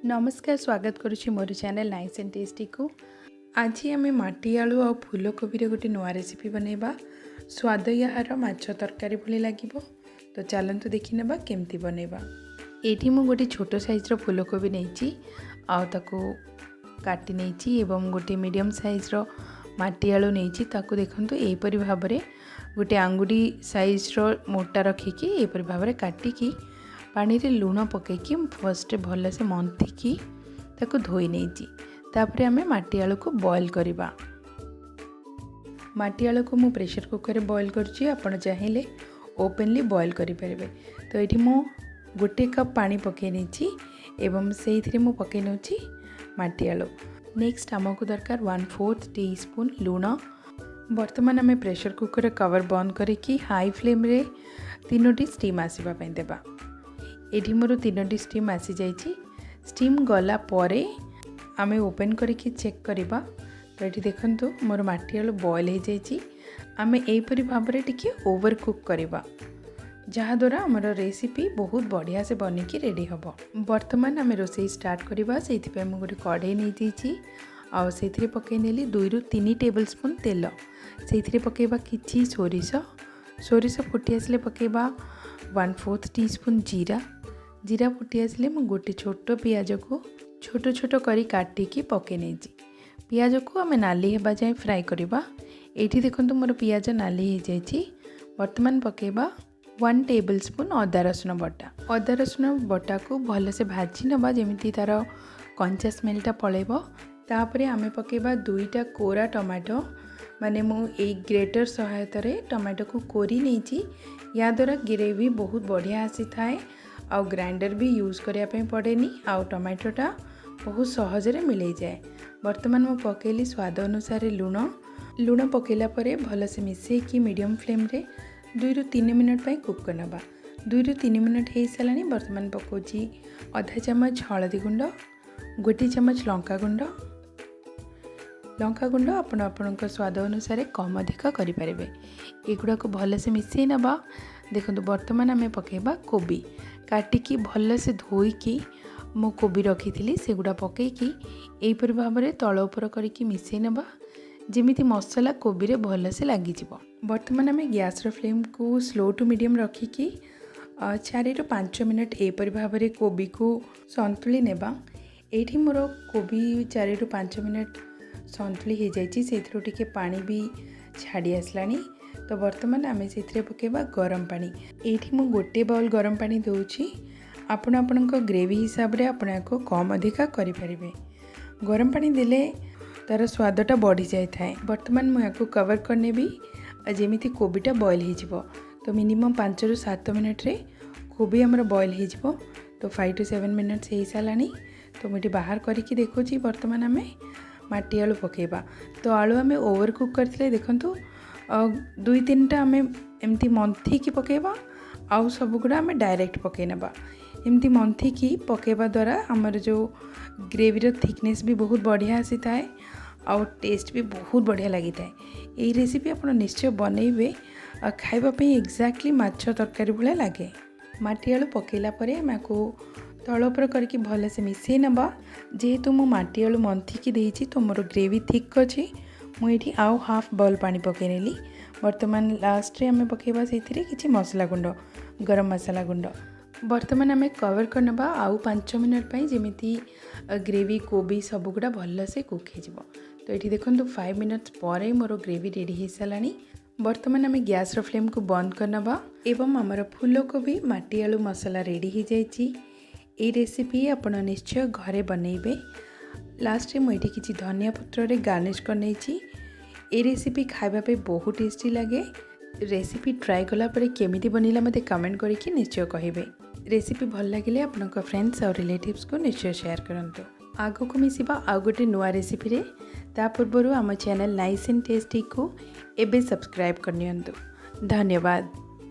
नमस्कार स्वागत करुच्ची मोर channel nice and tasty को। आज आम माटी आलू और फूलकोबी गोटे नुआ रेसिपी बनैबा। स्वाद यार माछ तरकारी भली लगे। तो चलतु देखी ना केमती बनैबा। एठी मु गोटे छोट साइज्र फूलकोबी नहीं आको काटी नहीं एवं गोटे मीडियम साइज्र माटी आलू नहीं ताकू देखंतु एपरि भाव में गोटे आंगुठी साइज्र मोटा रखिकी एपरि भाव में काटिकी पानी रे लुण पकईकी फर्स्ट भल से मंथिकी ताकू धोई नहीं तापर आम माटी आलू को बॉयल करवा। माटी आलू को मु प्रेशर कुकर बॉयल करुच्ची। आपण चाहिए ओपनली बॉयल करें। तो ये मु गोटे कप पानी पकई नहीं एवं से मु पकई नौ माटी आलू। नेक्स्ट आमको दरकार 1/4 टीस्पून लुण। बर्तमान आम प्रेशर कुकर कवर बंद करके हाई फ्लेम रे 3टी स्टीम आसवाई देवा। एठी मोर 3टी स्टीम आसी जाइए। स्टीम गला परे आमे ओपन करके चेक करवा। तो ये देखंतु मोर माटी आलू बॉयल हो जाइए। आमे एपरि भाव में टिके ओवर कुक करवा जहाँद्वारा आमर रेसिपी बहुत बढ़िया से बनिकी रेडी हम। बर्तमान आम रोसई स्टार्ट करवा। से गोटे कढ़ई नहीं से पकई नेली 2 ରୁ 3 टेबल स्पून तेल। से पकईबा किछि सोरिष फुटी आसले पकईबा 1/4 टीस्पून जीरा फुटी आसले मु गोटे छोट पियाज को छोट छोट करी काटिकी पकई नहीं। पियाज को आम नाली हेबा जाए फ्राए करवा। एठी देखंतु मोर पियाज नाली हो जाइए। वर्तमान पकईबा 1 टेबल स्पून अदा रसुण बटा। अदा रसुण बटा को भल से भाजी नवा जमी तार कंचा स्मेलटा पलैब। तापर आम पकईबा 2टा कोरा टमाटो माने मु एक ग्रेटर सहायता टमाटो को कोरी नहीं। या द्वारा ग्रेवी बहुत बढ़िया आसी थाए आउ ग्राइंडर भी यूज करने पड़ेनी आउ टमाटोटा बहुत सहजरे मिल जाए। वर्तमान मु पकईली स्वाद अनुसार लुण पकईला परे भल से मिसेकी मीडियम फ्लेम रे 2 ରୁ 3 मिनट पर कुक करनबा। 2 ରୁ 3 मिनट हो सारानी। बर्तमान पकाउची आधा चमच हलदी गुंड, 1 चमच लंका गुंड आपण स्वाद अनुसार कम अधिक करें। एगुड़ा को भल से मिसई नवा। देखो बर्तमान आम पकईबा कोबी काटिकी भल से धोईकी मो कोबी रखी थी सेगुड़ा पकईकी एपरि भाव में तल उपर करके मिसई नवा जेमिति मसला कोबी रे भल से लगी। बर्तमान आम गैस फ्लेम को स्लो टू मीडियम रखिकी 4 ରୁ 5 मिनट एपरि भाव में कोबी को संतुली नेबा। एठी मोर कोबी 4 ରୁ 5 मिनट संतुली हो जाइए। से टिके पानी भी छाड़ी आसलानी। तो बर्तमान आम से पकेबा गरम पानी। एठी मु गोटे बाउल गरम पानी दूची। आपण ग्रेवी हिसाब रे आपण को कम अधिका करि परिबे। गरम पानी देले तार स्वादटा बढ़ी जाए थाए। बर्तमान मुझे कवर करने भी जेमिति कोबीटा बॉयल हो। तो मिनिमम 5 ରୁ 7 मिनट रे कोबी हमर बॉयल हो। तो 5 ରୁ 7 मिनट्स हो सारानी। तो मुझे बाहर करके देखुची। बर्तमान आम माटी आलू पकेबा। तो आलू आम ओवर कुक करथिले देखंतु 2-3टा आम एमती मंथिकी पकेबा आउ सब गुड़ा आम डायरेक्ट पकई नबा। एमती मंथिकी पकेबा द्वारा आमर जो ग्रेवीर थिकनेस भी बहुत बढ़िया आसी थाए आउ टेस्ट भी बहुत बढ़िया लगी थाए। यही रेसिपी आप निश्चय बनइबे खाइबापी एक्जाक्टली माछ तरकारी भाया लगे। माटी आलू पकईला परे आम को तल उपर करके भल से मिसई नवा। जेहेतु मु माटी आलू मंथिकी देइछि तो मोर ग्रेवी थिक अच्छी मुझे आउ हाफ बाउल पानी पकई नेली। बर्तमान लास्ट रे आम पकईबा से किछि मसला गुंड गरम मसाला गुंड। बर्तमान आम कवर करनबा आउ 5 मिनट पर जेमिति ग्रेवी कोबी सब गुड़ा भल से कुक हो। तो ये देखो 5 मिनट्स पर मोर ग्रेवी रेडी हो सारानी। बर्तमान आम गैस फ्लेम को बंद करनबा एवं आमर फूलकोबी माटी आलू मसला रेडी हो जाइए। ये रेसिपी आपण निश्चय घरे बनइबे। लास्ट में मुझे किसी धनिया पत्र रे गार्निश कर नहीं। ये रेसिपी खाइबा पे बहुत टेस्टी लगे। रेसिपी ट्राई कला परे केमिति बनिला मते कमेंट करके निश्चय कहिबे। रेसिपी भल लगिले आपनका फ्रेंड्स और रिलेटिव्स को निश्चय शेयर करंतु। आगो को मिसिबा आउ गोटे नुआ रेसिपी रे। ता पूर्वरु आम चैनल नाइस एंड टेस्टी को एबे सब्सक्राइब करनियंतु। धन्यवाद।